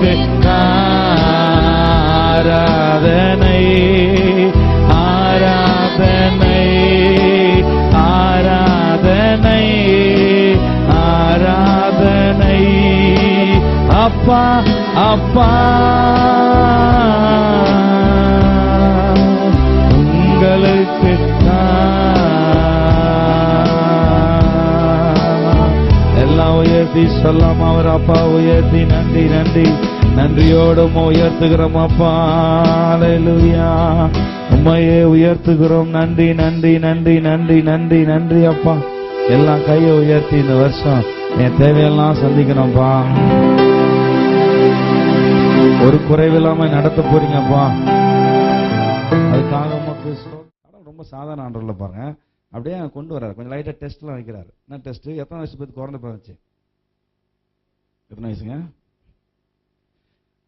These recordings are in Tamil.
உங்களுக்கு ஆராதனை, ஆராதனை, ஆராதனை, ஆராதனை. அப்பா அப்பா உங்களுக்கு எல்லாம் உயர்த்தி சொல்லாம். அவர் அப்பா உயர்த்தி நன்றி நன்றி நன்றியோடும் உயர்த்துகிறோம் அப்பா. அல்லேலூயா. உம்மையே உயர்த்துகிறோம். நன்றி நன்றி நன்றி நன்றி நன்றி நன்றி அப்பா. எல்லாம் கையை உயர்த்தி இந்த வருஷம் என் தேவையெல்லாம் சந்திக்கணும்ப்பா. ஒரு குறைவில்லாம நடத்த போறீங்கப்பா. அதுக்காக ரொம்ப சாதாரண ஆண்டவர்ல பாருங்க, அப்படியே கொண்டு வர்றாரு. கொஞ்சம் லைட்டா டெஸ்ட் எல்லாம் வைக்கிறாரு. என்ன டெஸ்ட்? எத்தனை வயசு பத்தி குழந்தை பிறந்துச்சு? எத்தனை வயசுங்க?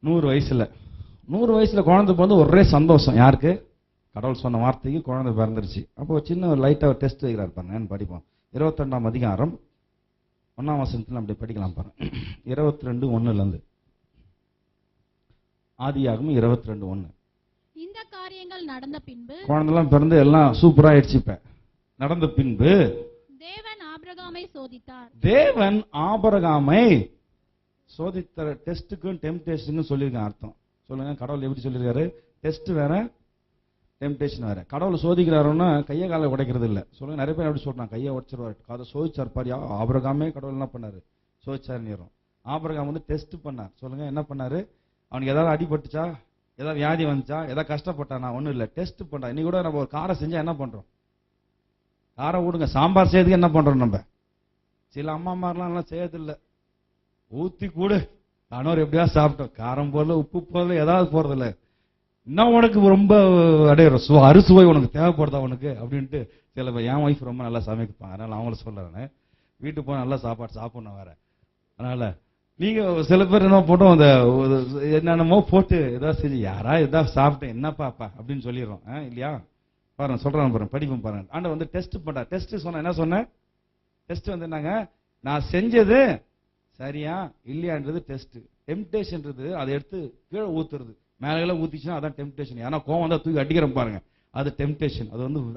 100 வயசுல. 100 வயசுல குழந்தை பிறந்து ஒரே சந்தோஷம். யாருக்கு? கடவுள் சொன்ன வார்த்தைக்கு குழந்தை பிறந்துருச்சு. அப்போ சின்ன ஒரு லைட்டா ஒரு டெஸ்ட் வைக்கிறாரு பாருங்க. படிப்போம். 22ஆம் அதிகாரம் 1ஆம் வசனத்துல அப்படி படிக்கலாம் பாருங்க. 22:1 ஆதியாகமம் 22:1. இந்த காரியங்கள் நடந்த பின்பு, குழந்தைலாம் பிறந்து எல்லாம் சூப்பரா ஆயிடுச்சு. இப்ப நடந்த பின்பு தேவன் ஆபிரகாமை சோதித்தார். தேவன் ஆபிரகாமை சோதித்தார். டெஸ்டுக்கும் டெம்டேஷனுக்கும் சொல்லியிருக்கேன் அர்த்தம். சொல்லுங்க, கடவுள் எப்படி சொல்லியிருக்காரு? டெஸ்ட் வேற, டெம்டேஷன் வேற. கடவுள் சோதிக்கிறாருன்னா கையை காலை உடைக்கிறது இல்லை. சொல்லுங்க, நிறைய பேர் எப்படி சொல்றாங்க, கையை உடைச்சிருவாரு. அதை சோதிச்சார் பாரியா. ஆபிரகாமே கடவுள் என்ன பண்ணாரு? சோதிச்சார் நேரம். ஆபிரகாம் வந்து டெஸ்ட் பண்ணார். சொல்லுங்க, என்ன பண்ணாரு? அவனுக்கு ஏதாவது அடிபட்டுச்சா, ஏதாவது வியாதி வந்துச்சா, ஏதாவது கஷ்டப்பட்டானா? ஒன்றும் இல்லை, டெஸ்ட் பண்ணா. இன்னைக்கு கூட நம்ம ஒரு காரை செஞ்சா என்ன பண்றோம்? காரை விடுங்க, சாம்பார் செய்யறதுக்கு என்ன பண்றோம் நம்ம? சில அம்மாமாரெலாம் எல்லாம் செய்யறதில்லை. ஊத்தி கூடு, கணவர் எப்படியா சாப்பிட்டோம், காரம் போடல, உப்பு போடல, ஏதாவது போறதில்ல. இன்னும் உனக்கு ரொம்ப அடையிறோம், அறுசுவை உனக்கு தேவைப்படுதா உனக்கு அப்படின்ட்டு சில பேர். என் ஒய்ஃப் ரொம்ப நல்லா சமைப்பாங்க, அதனால அவங்கள சொல்றேன். வீட்டுக்கு போய் நல்லா சாப்பாடு சாப்பிடணும் வேற. அதனால நீங்க சில பேர் என்ன போட்டோம், அந்த என்னென்னமோ போட்டு ஏதாவது செஞ்சு யாரா ஏதாவது சாப்பிட்டேன் என்னப்பாப்பா அப்படின்னு சொல்லிடுறோம் இல்லையா? பாருங்க, சொல்றாங்க பாருங்க, படிப்போம் பாருங்க. ஆண்ட வந்து டெஸ்ட் பண்ற. டெஸ்ட் சொன்ன என்ன சொன்னேன்? டெஸ்ட் வந்து என்னங்க? நான் செஞ்சது சரியா இல்லையான்றது டெஸ்ட். டெம்டேஷன்றது அதை எடுத்து கீழே ஊத்துறது. மேல ஊத்திச்சுன்னா அதான் டெம்டேஷன். ஏன்னா கோவம் தான் தூக்கி அடிக்கிறோம் பாருங்க, அது டெம்டேஷன்.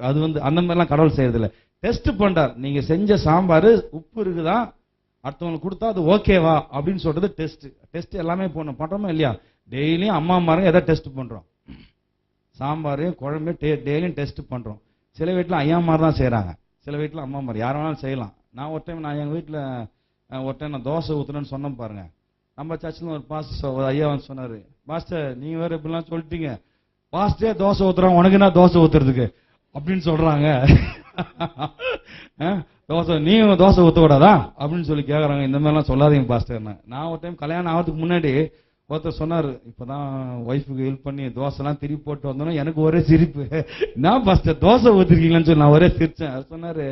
அது வந்து அந்த மாதிரிலாம் கடவுள் செய்யறது இல்லை. டெஸ்ட் பண்றார். நீங்க செஞ்ச சாம்பார் உப்பு இருக்குதா, அடுத்தவங்களுக்கு கொடுத்தா அது ஓகேவா அப்படின்னு சொல்றது டெஸ்ட். டெஸ்ட் எல்லாமே பண்றோமா இல்லையா? டெய்லியும் அம்மா அம்மாருங்க எதாவது டெஸ்ட் பண்றோம். சாம்பாரையும் குழம்பு டெய்லியும் டெஸ்ட் பண்றோம். சில வீட்டில் ஐயாமார் தான் செய்யறாங்க, சில வீட்டில் அம்மா அம்மார். யார் வேணாலும் செய்யலாம். நான் ஒரு டைம் எங்க வீட்டில் ஒரு டைம் நான் தோசை ஊத்துறேன்னு சொன்னேன் பாருங்க. நம்ம சர்ச்சில் ஒரு பாஸ்டர் ஐயா வந்து சொன்னாரு, பாஸ்டர் நீங்க வேற இப்படிலாம் சொல்லிட்டீங்க, பாஸ்டே தோசை ஊத்துறான், உனக்கு என்ன தோசை ஊத்துறதுக்கு அப்படின்னு சொல்றாங்க. தோசை நீங்க தோசை ஊத்த கூடாதா அப்படின்னு சொல்லி கேக்குறாங்க. இந்த மாதிரிலாம் சொல்லாதீங்க பாஸ்டர். நான் ஒரு டைம் கல்யாணம் ஆகிறதுக்கு முன்னாடி ஒருத்தர் சொன்னாரு, இப்பதான் ஒய்ஃபுக்கு ஹெல்ப் பண்ணி தோசை எல்லாம் திருப்பி போட்டு வந்தோன்னா எனக்கு ஒரே சிரிப்பு. நான் பாஸ்டர் தோசை ஊத்திருக்கீங்கன்னு சொல்லி நான் ஒரே சிரிச்சேன். சொன்னாரு,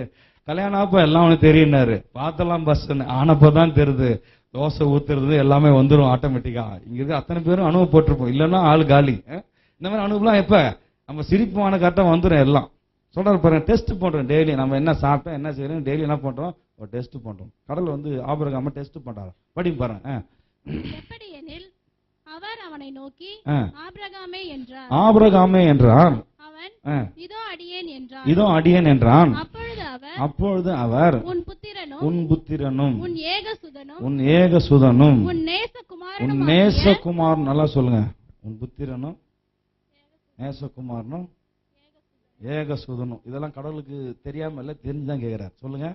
கல்யாணம் ஆப்ப எல்லாம் அவனுக்கு தெரியும்னாரு. பார்த்தலாம் பஸ் ஆனப்பதான் தெரியுது, தோசை ஊத்துறது எல்லாமே வந்துடும் ஆட்டோமேட்டிக்கா. இங்க இருக்க அத்தனை பேரும் அனுபவப்பட்டிருப்போம், இல்லைன்னா ஆள் காலி. இந்த மாதிரி அனுபவம் எப்ப நம்ம சிரிப்பான கரெக்டாக வந்துடும் எல்லாம். சொல்றாரு பாருங்க, டெஸ்ட் பண்றோம் டெய்லி. நம்ம என்ன சாப்பிட்டோம் என்ன செய்யறோம் டெய்லி என்ன பண்றோம்? ஒரு டெஸ்ட் பண்றோம். கடவுள் வந்து ஆபிரகாமை டெஸ்ட் பண்றாரு. படி பாருங்க. எப்படியெனில் அவர் அவனை நோக்கி ஆபிரகாமே என்றார். ஆபிரகாமே என்றான். அவன் இதோ அடியேன் என்றான். இதோ அடியேன் என்றான். அப்பொழுது அவர் உன் புத்திரனும் உன் ஏகசுதனும் உன் நேசகுமாரனும், நல்லா சொல்லுங்க, உன் புத்திரனும் நேசகுமாரனும் ஏகசுதனும். இதெல்லாம் கடவுளுக்கு தெரியாம இல்ல, தெரிஞ்சுதான் கேட்கிறார். சொல்லுங்க,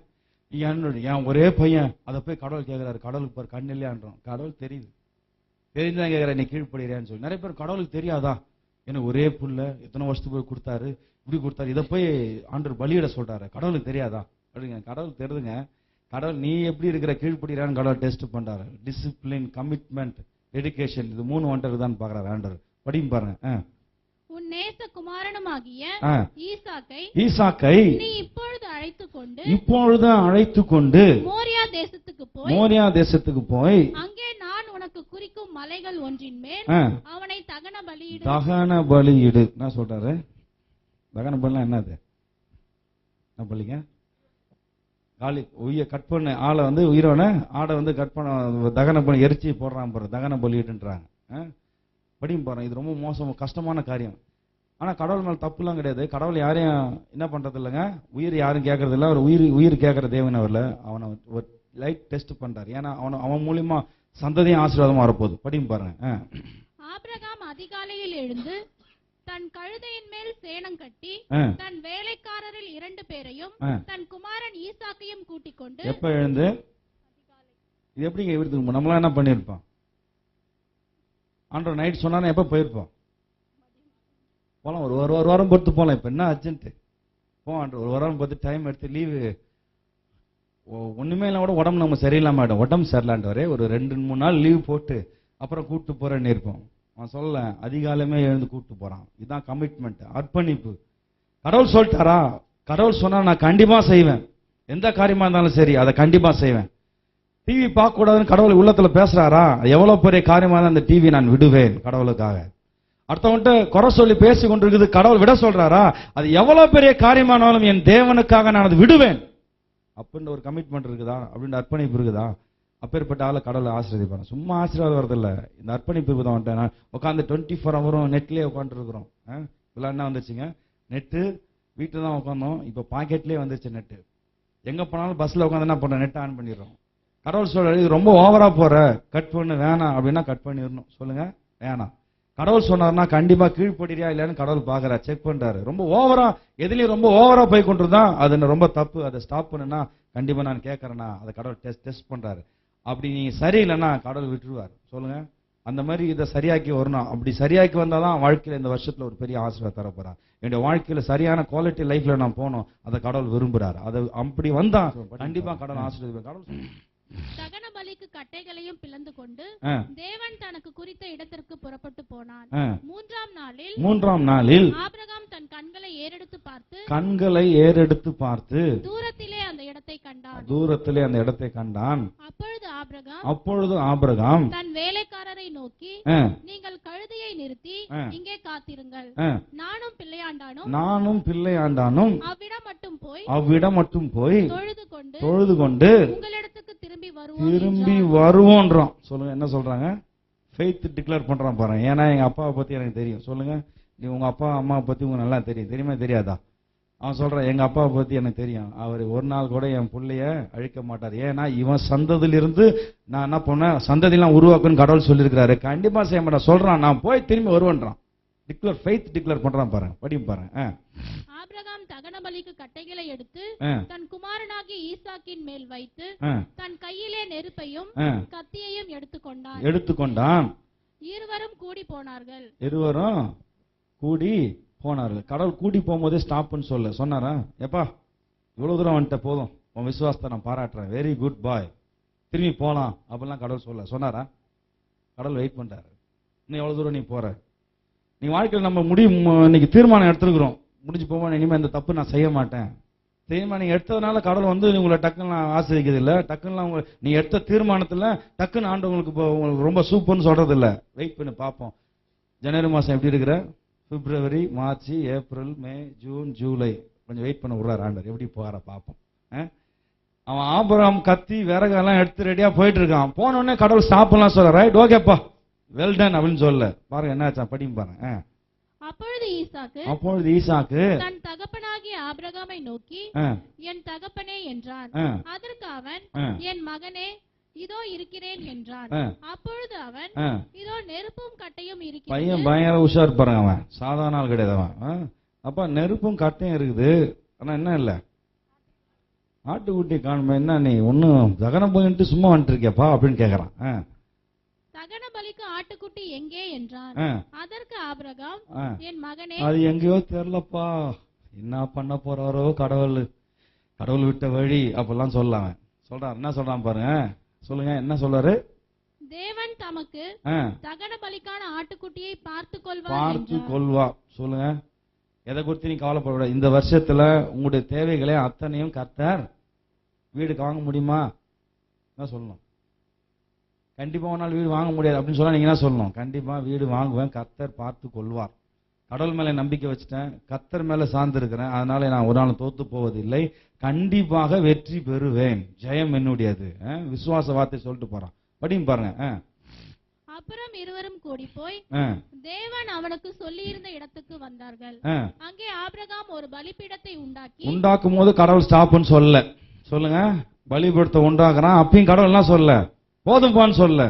என் ஒரே பையன், அதை போய் கடவுள் கேட்கிறாரு. கடவுளுக்கு பாரு கண் இல்லையான்றோம். கடவுள் தெரியுது, தெரிஞ்சுதான் கேட்கிறார், நீ கீழ்ப்படுகிறான்னு சொல்லி. நிறைய பேர் கடவுளுக்கு தெரியாதா, எனக்கு ஒரே புள்ள எத்தனை வருஷத்துக்கு போய் கொடுத்தாரு, இப்படி கொடுத்தாரு, இதை போய் ஆண்டவர் பலியிட சொல்றாரு, கடவுளுக்கு தெரியாதா அப்படிங்க. கடவுள் தெரியுதுங்க. கடவுள் நீ எப்படி இருக்கிற கீழ்ப்படுகிறான்னு கடவுள் டெஸ்ட் பண்றாரு. டிசிப்ளின், கமிட்மெண்ட், டெடிகேஷன், இது 3 வந்துட்டுதான் பாக்குறாரு ஆண்டவர். படியும் பாருங்க. உன் நேசகுமாரனுமாகிய ஈசாக்கை நீ இப்பொழுது அழைத்துக் கொண்டு மோரியா தேசத்துக்கு போய் அங்கே நான் உனக்கு குறிக்கும் மலைகள் ஒன்றின் மேல் அவனை தகன பலியிடு. என்ன சொல்றாரு? தகன பலினா என்னது? என்ன பலிங்க? கட் பண்ண ஆளை வந்து உயிரோன ஆடை வந்து கட் பண்ண தகனம் பண்ணி எரிச்சி போடுறான் பாரு, தகன பலிட்டுன்றாங்க. படியும் போறேன். இது ரொம்ப மோசம், கஷ்டமான காரியம். ஆனா கடவுள் மேல தப்புலாம் கிடையாது. கடவுள் யாரையும் என்ன பண்றது இல்லைங்க, உயிர் யாரும் கேட்கறது இல்லை. அவர் உயிர் கேட்கற தேவன் அவர்ல. அவனை ஒரு லைட் டெஸ்ட் பண்றாரு. ஏன்னா அவன் மூலியமா சந்ததியும் ஆசீர்வாதமா வரப்போகுது. படியும் பாருங்க. ஆபிரகாம் அதிகாலையில் எழுந்து தன் கழுதையின் மேல் சேணம் கட்டி தன் வேலைக்காரரில் 2 பேரையும் தன் குமாரன் ஈசாக்கையும் கூட்டிக் கொண்டு. எப்ப எழுந்து? இது எப்படிங்க இவருக்கு நம்மளாம் என்ன பண்ணிருப்போம்? ஆண்டவர் நைட் சொன்னா எப்ப போயிருப்போம்? போலாம், ஒரு வாரம் பொறுத்து போலாம். இப்ப என்ன அர்ஜென்ட்? ஒரு வாரம் பொறுத்து டைம் எடுத்து லீவு. ஒண்ணுமே இல்லாம கூட உடம்பு நம்ம சரியில்லாம ஆயிடும். உடம்பு சரியில்லாண்டவரே ஒரு 2-3 நாள் லீவ் போட்டு அப்புறம் கூப்பிட்டு போறேன்னு இருப்போம். அவன் சொல்ல அதிகாலமே எழுந்து கூப்பிட்டு போறான். இதுதான் கமிட்மெண்ட், அர்ப்பணிப்பு. கடவுள் சொல்லிட்டாரா? கடவுள் சொன்னா நான் கண்டிப்பா செய்வேன். எந்த காரியமா இருந்தாலும் சரி அதை கண்டிப்பா செய்வேன். டிவி பார்க்க கூடாதுன்னு கடவுள் உள்ளத்துல பேசுறாரா? எவ்வளவு பெரிய காரியமா இருந்தா அந்த டிவி நான் விடுவேன் கடவுளுக்காக. அடுத்தவன்ட்டு குறை சொல்லி பேசி கொண்டிருக்குது, கடவுள் விட சொல்றாரா? அது எவ்வளவு பெரிய காரியமானாலும் என் தேவனுக்காக நான் அதை விடுவேன் அப்படின்ற ஒரு கமிட்மெண்ட் இருக்குதா? அப்படின்ற அர்ப்பணிப்பு இருக்குதா? அப்பேற்பட்ட ஆளை கடவுளை ஆசீர்வதிப்பாங்க. சும்மா ஆசீர்வாதம் வரதில்ல, இந்த அர்ப்பணிப்பு தான் வந்துட்டேன். உட்காந்து 24 ஹவரும் நெட்லயே உட்காந்து இருக்கிறோம். இதெல்லாம் என்ன வந்துச்சுங்க? நெட்டு வீட்டில் தான் உட்காந்தோம், இப்போ பாக்கெட்லேயே வந்துருச்சு நெட்டு. எங்க போனாலும் பஸ்ல உட்காந்து என்ன பண்றோம்? நெட் ஆன் பண்ணிடுறோம். கடவுள் சொல்றாரு இது ரொம்ப ஓவரா போற, கட் பண்ணு. வேணாம் அப்படின்னா கட் பண்ணிடணும். சொல்லுங்க, வேணாம். கடவுள் சொன்னார்னா கண்டிப்பா கீழ்படியா இல்லையான்னு கடவுள் பாக்குறா, செக் பண்றாரு. ரொம்ப ஓவரா எதுலயும் ரொம்ப ஓவரா போய் கொண்டிருந்தா அது ரொம்ப தப்பு. அதை ஸ்டாப் பண்ணுனா கண்டிப்பா நான் கேட்கறேன்னா அதை கடவுள் டெஸ்ட் பண்றாரு. அப்படி நீங்க சரியில்லைன்னா கடவுள் விட்டுருவார். சொல்லுங்க, அந்த மாதிரி இதை சரியாக்கி வரணும். அப்படி சரியாக்கி வந்தாதான் வாழ்க்கையில இந்த வருஷத்துல ஒரு பெரிய ஆசீர்வாதம் தர போறார். என்னுடைய வாழ்க்கையில சரியான குவாலிட்டி லைஃப்ல நான் போனோம், அதை கடவுள் விரும்புறாரு. அதை அப்படி வந்தா கண்டிப்பா கடவுள் ஆசீர்வாதம். கடவுள் தகன பலிக்கு கட்டைகளையும் பிளந்து கொண்டு தேவன் தனக்கு குறித்த இடத்திற்கு புறப்பட்டு போனான். 3ஆம் நாளில் ஆபிரகாம் தன் கண்களை ஏறெடுத்து பார்த்து தூரத்திலே அந்த இடத்தை கண்டான். அப்பொழுது ஆபிரகாம் தன் வேலைக்காரரை நோக்கி, நீங்கள் கழுதையை நிறுத்தி இங்கே காத்திருங்கள், நானும் பிள்ளையாண்டானும் அவ்விடம் மட்டும் போய் தொழுது கொண்டு உங்களிடத்துக்கு திரும்பி வருவோன்றான். சொல்லுங்க, என்ன சொல்றாங்க? ஃபெய்த் டிக்ளேர் பண்றான் பாருங்க. ஏன்னா எங்க அப்பாவை பத்தி எனக்கு தெரியும். சொல்லுங்க, நீ உங்க அப்பா அம்மாவை பத்தி உங்களுக்கு நல்லா தெரியும். தெரியுமா தெரியாதா? அவன் சொல்றான், எங்க அப்பாவை பத்தி எனக்கு தெரியும். அவர் ஒரு நாள் கூட என் பிள்ளைய அழிக்க மாட்டார். ஏன்னா இவன் சந்ததியிலிருந்து நான் என்ன பண்ண சந்ததியெல்லாம் உருவாக்குன்னு கடவுள் சொல்லியிருக்கிறாரு. கண்டிப்பா செய்ய மாட்டான். சொல்றான், நான் போய் திரும்பி வருவேன்றான். ஃபெய்த் டிக்ளேர் பண்றான் பாருங்க. படியும் பாருங்க. ஆபிரகாம் தகன பலிக்கு கட்டைகளை எடுத்து தன் குமாரனாகிய ஈசாக்கின் மேல் வைத்து தன் கையிலே நெருப்பையும் கத்தியையும் எடுத்துக்கொண்டான். இருவரும் கூடி போனார்கள். கடவுள் கூடி போகும்போதே ஸ்டாப்னு சொன்னாரா? எப்பா இவ்வளவு தூரம் வந்துட்ட, போதும், உன் விசுவாசத்தை நான் பாராட்டுறேன், வெரி குட் பாய், திரும்பி போலாம் அப்படிலாம் கடவுள் சொன்னாரா? கடவுள் வெயிட் பண்றாரு. இன்னும் எவ்வளவு தூரம் நீ போற? நீ வாழ்க்கையில் நம்ம இன்னைக்கு தீர்மானம் எடுத்துருக்கிறோம், முடிஞ்சு போவோம், இனிமே இந்த தப்பு நான் செய்ய மாட்டேன். தீர்மானம் நீங்க எடுத்ததுனால கடவுள் வந்து உங்களை டக்குன்னு ஆசிரியக்கிறது இல்லை. டக்குன்னு நீங்க எடுத்த தீர்மானத்துல டக்குன்னு ஆண்டு உங்களுக்கு ரொம்ப சூப்பர்னு சொல்றது இல்லை. வெயிட் பண்ணி பார்ப்போம். ஜனவரி மாசம் எப்படி இருக்கிற? பிப்ரவரி, மார்ச், ஏப்ரல், மே, ஜூன், ஜூலை, கொஞ்சம் வெயிட் பண்ண விடுறாரு ஆண்டவர். எப்படி போகிற பார்ப்போம். அவன் ஆபிரகாம் கத்தி விறகெல்லாம் எடுத்து ரெடியா போயிட்டு இருக்கான். போன உடனே கடவுள் ஸ்டாப் எல்லாம் சொல்ற, ரைட், ஓகேப்பா, வெல் டன் அப்படின்னு சொல்ல பாருங்க. என்ன ஆச்சா? படியும் பாருங்க. அப்பொழுது ஈசாக்கு தன் தகப்பனாகிய ஆபிரகாமை நோக்கி, என் தகப்பனே என்றான். அதற்கு அவன், என் மகனே, இதோ இருக்கிறேன் என்றான். அப்பொழுது அவன், இதோ நெருப்பும் கட்டையும் இருக்கிறது. பையன் பயங்கர உஷார் பாருங்க. அவன் சாதாரண ஆள் கிடையாது. அவன் அப்ப நெருப்பும் கட்டையும் இருக்குது, ஆனா என்ன இல்ல, ஆட்டுக்குட்டி காணுமே. என்ன நீ ஒன்னும் தகனம் போயிட்டு சும்மா வந்துட்டு இருக்கியப்பா அப்படின்னு கேக்குறான். தகன பலிக்கு ஆட்டுக்குட்டி எங்கே என்றான். அதற்கு ஆபிரகாம், என் மகனே, அது எங்கேயோ தெரியலப்பா, என்ன பண்ண போறாரோ கடவுள் விட்ட வழி அப்பெல்லாம் சொல்லலாம். சொல்றான். என்ன சொல்றான் பாருங்க, சொல்லுங்க, என்ன சொல்றாரு? தேவன் தமக்கு தகன பலிக்கான ஆட்டுக்குட்டியை பார்த்து கொள்வார். சொல்லுங்க, எதை குறித்து நீ கவலைப்பட. இந்த வருஷத்துல உங்களுடைய தேவைகளை அத்தனையும் கர்த்தர். வீடு வாங்க முடியுமா? என்ன சொல்லணும்? கண்டிப்பா ஒரு நாள் வீடு வாங்க முடியாது அப்படின்னு சொன்னா நீங்க என்ன சொல்லணும்? கண்டிப்பா வீடு வாங்குவேன், கர்த்தர் பார்த்து கொள்வார். கடவுள் மேல நம்பிக்கை வச்சுட்டேன், கர்த்தர் மேல சார்ந்து இருக்கிறேன், அதனால நான் ஒரு நாள் தோத்து போவதில்லை, கண்டிப்பாக வெற்றி பெறுவேன், ஜெயம் என்னுடையது. விசுவாச வார்த்தை சொல்லிட்டு போறான். படியும் பாருங்க. அப்புறம் இருவரும் கூடி போய் தேவன் அவனுக்கு சொல்லியிருந்த இடத்துக்கு வந்தார்கள். அங்கே ஆபிரகாம் ஒரு பலிபீடத்தை உண்டாக்கும் போது கடவுள் ஸ்டாப்னு சொல்ல. சொல்லுங்க, பலிபீடத்தை உண்டாக்குறான், அப்பயும் கடவுள் என்ன சொல்ல, போதும்பான்னு சொல்ல.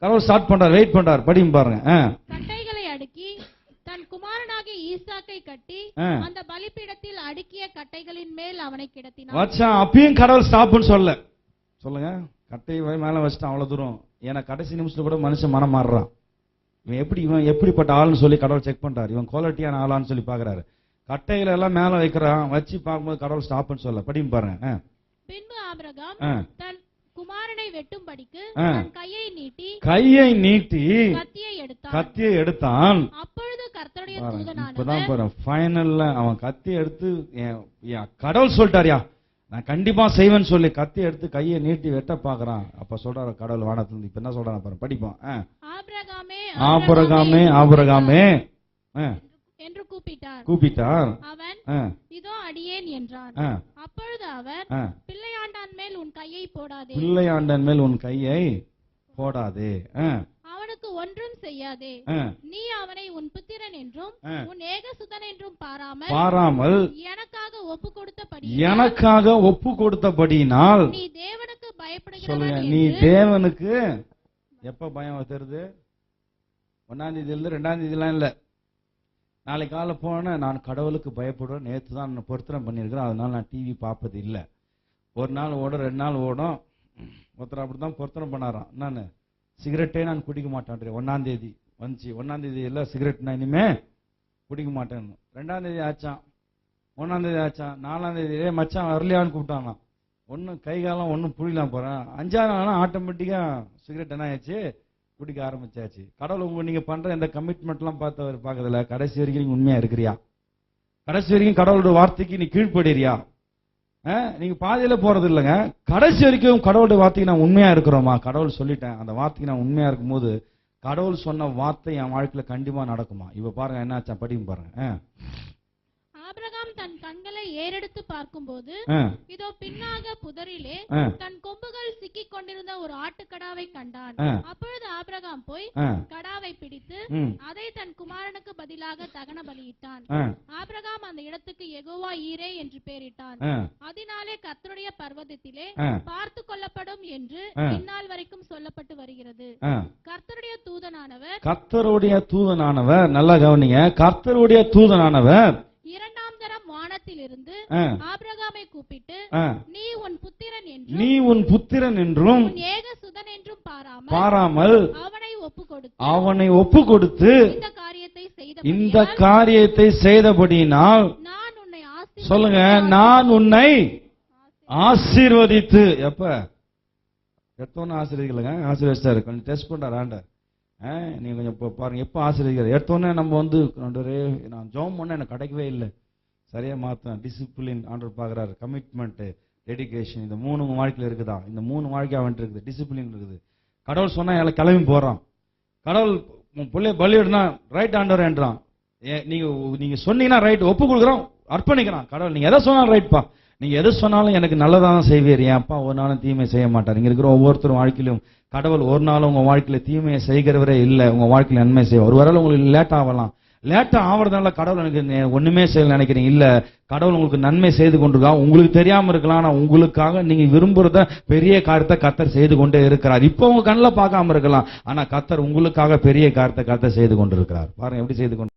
கடவுள் ஸ்டார்ட் பண்றார், வெயிட் பண்றார். படியும் பாருங்க. கட்டைகளை அடுக்கி தன் குமாரனாகிய ஈசாக்கை கட்டி அந்த பலிபீடத்தில் அடுக்கிய கட்டைகளின் மேல் அவனை கிடத்தினார். அப்பயும் கடவுள் ஸ்டாப்னு சொல்ல. சொல்லுங்க, கட்டை மேல வச்சுட்டான் அவ்வளவு தூரம். ஏன்னா கடைசி நிமிஷத்துல கூட மனுஷன் மனம் மாறுறான். இவன் எப்படிப்பட்ட ஆள்னு சொல்லி கடவுள் செக் பண்றாரு, இவன் குவாலிட்டியான ஆளான்னு சொல்லி பாக்குறாரு. கட்டைகளை எல்லாம் மேல வைக்கிறான், வச்சு பார்க்கும்போது கடவுள் ஸ்டாப்னு சொல்ல. படியும் பாருங்க. பின்பு ஆபிரகாம் தன் குமாரனை வெட்டும்படிக்கு கையை நீட்டி கத்தியை எடுத்தான். அப்பொழுது கர்த்தருடைய தூதனானவர் ஃபைனல்ல அவன் கத்தி எடுத்து, கடவுள் சொல்லிட்டாரியா நான் கண்டிப்பா செய்வேன்னு சொல்லி கத்தி எடுத்து கையை நீட்டி வெட்ட பாக்குறான். அப்ப சொல்றாரு கடவுள் வானத்துல, இப்ப என்ன சொல்றான் பாரு, படிப்போம். ஆபிரகாமே ஆபிரகாமே என்று கூப்பிட்டார். அவன் இதோ அடியேன் என்றான். அப்பொழுது அவர் பிள்ளையாண்டான் மேல் உன் கையை போடாதே, பிள்ளையாண்டான் மேல் உன் கையை போடாதே, அவனுக்கு ஒன்றும் செய்யாதே, நீ அவனை உன் புத்திரன் என்றும் உன் ஏகசுதன் என்றும் பாராமல் எனக்காக ஒப்பு கொடுத்தபடியினால் நீ தேவனுக்கு பயப்படுகிறவன். நீ தேவனுக்கு எப்ப பயம் வருது? 1ஆம் தேதியில 2ஆம் தேதியெல்லாம் இல்ல, நாளைக்கு காலை போன நான் கடவுளுக்கு பயப்படுவேன். நேற்று தான் நான் பொருத்தனை பண்ணியிருக்கிறேன், அதனால நான் டிவி பார்ப்பது இல்லை. ஒரு நாள் ஓடும், 2 நாள் ஓடும். ஒருத்தர் அப்படிதான் பொருத்தனை பண்ணாராம், நான் சிகரெட்டே நான் குடிக்க மாட்டேன். 1ஆம் தேதி வந்துச்சு, 1ஆம் தேதி எல்லாம் சிகரெட் நான் இனிமே குடிக்க மாட்டேன்னு. 2ஆம் தேதி ஆச்சான், 1ஆம் தேதி ஆச்சான், 4ஆம் தேதி மச்சான் வரலையான்னு கூப்பிட்டாங்க. ஒன்னும் கை காலம் ஒன்னும் புரியலாம் போறேன். 5ஆம் நாள் ஆட்டோமேட்டிக்கா சிகரெட் என்ன ஆயிடுச்சு, குடிக்க ஆரம்பிச்சாச்சு. கடவுள் நீங்க பண்ற இந்த கமிட்மெண்ட் எல்லாம் பார்த்து பாக்குறதுல கடைசி வரைக்கும் நீங்க உண்மையா இருக்கிறியா? கடைசி வரைக்கும் கடவுளோட வார்த்தைக்கு நீ கீழ்படுறியா? நீங்க பாதையில போறது இல்லைங்க, கடைசி வரைக்கும் கடவுளுடைய வார்த்தைக்கு நான் உண்மையா இருக்கிறோமா? கடவுள் சொல்லிட்டேன், அந்த வார்த்தைக்கு நான் உண்மையா இருக்கும் போது கடவுள் சொன்ன வார்த்தை என் வாழ்க்கையில கண்டிப்பா நடக்குமா? இப்ப பாருங்க என்னாச்சா, படியும் பாருங்க. ஆபிரகாம் தன் கண்களை ஏறெடுத்து பார்க்கும்போது இதோ பின்னாக புதரிலே தன் கொம்புகள் சிக்கிக் கொண்டிருந்த ஒரு ஆட்டுக்கடாவை கண்டான். அப்பொழுது ஆபிரகாம் போய் கடாவை பிடித்து அதை தன் குமாரனுக்கு பதிலாக தகன பலியிட்டான். ஆபிரகாம் அந்த இடத்துக்கு யெகோவா ஈரே என்று பெயரிட்டான். அதனாலே கர்த்தருடைய பர்வதத்திலே பார்த்து கொள்ளப்படும் என்று இந்நாள் வரைக்கும் சொல்லப்பட்டு வருகிறது. கர்த்தருடைய தூதனானவர் நல்லா கவனிங்க, கர்த்தருடைய தூதனானவர் 2ஆம் தரம் வானத்திலிருந்து ஆபிரகாமை கூப்பிட்டு நீ உன் புத்திரன் என்றும் ஏகசுதன் என்றும் பாராமல் அவனை ஒப்பு கொடுத்து இந்த காரியத்தை செய்தபடியினால் சொல்லுங்க, நான் உன்னை ஆசீர்வதித்து, எப்ப எடுத்தோன்னு ஆசீர்வதிக்கலங்க, ஆசீர்வதிச்சாரு. கொஞ்சம் டெஸ்ட் பண்றாரு ஆண்டவர். நீங்க கொஞ்சம் பாருங்க எப்ப ஆசீர்வதிக்கிறார். எடுத்தோன்னே நம்ம நான் ஜெபம் பண்ண எனக்கு கிடைக்கவே இல்லை, சரியா மாத்தேன். டிசிப்ளின் ஆண்டவர் பாக்குறாரு, கமிட்மெண்ட், டெடிகேஷன், இந்த 3 உங்க வாழ்க்கையில இருக்குதா? இந்த 3 வாழ்க்கை அவன் இருக்குது, டிசிப்ளின் இருக்குது. கடவுள் சொன்னா எல்லாம் கிளம்பி போறான். கடவுள் பிள்ளை பலியிடுனா ரைட் ஆண்டவர் என்றான். நீங்க சொன்னீங்கன்னா ரைட், ஒப்பு கொடுக்குறான், அர்ப்பணிக்கிறான். கடவுள் நீங்க எதை சொன்னாலும் ரைட்பா, நீங்க எது சொன்னாலும் எனக்கு நல்லதான் செய்வீர், என் அப்பா ஒரு நாளும் தீமை செய்ய மாட்டார். இங்க இருக்கிற ஒவ்வொருத்தரும் வாழ்க்கையிலும் கடவுள் ஒரு நாளும் உங்க வாழ்க்கையில தீமையை செய்கிறவரே இல்லை, உங்க வாழ்க்கையில நன்மை செய்வார். ஒரு வேளை உங்களுக்கு லேட் ஆகலாம், லேட்டா ஆவறதுனால கடவுள் எனக்கு ஒண்ணுமே செய்யல நினைக்கிறீங்க, இல்ல கடவுள் உங்களுக்கு நன்மை செய்து கொண்டிருக்கா. உங்களுக்கு தெரியாம இருக்கலாம், ஆனா உங்களுக்காக நீங்க விரும்புறத பெரிய காரியத்தை கர்த்தர் செய்து கொண்டே இருக்கிறார். இப்ப உங்க கண்ணில் பார்க்காம இருக்கலாம், ஆனா கர்த்தர் உங்களுக்காக பெரிய காரியத்தை கர்த்தர் செய்து கொண்டிருக்கிறார். பாருங்க எப்படி செய்து கொண்டு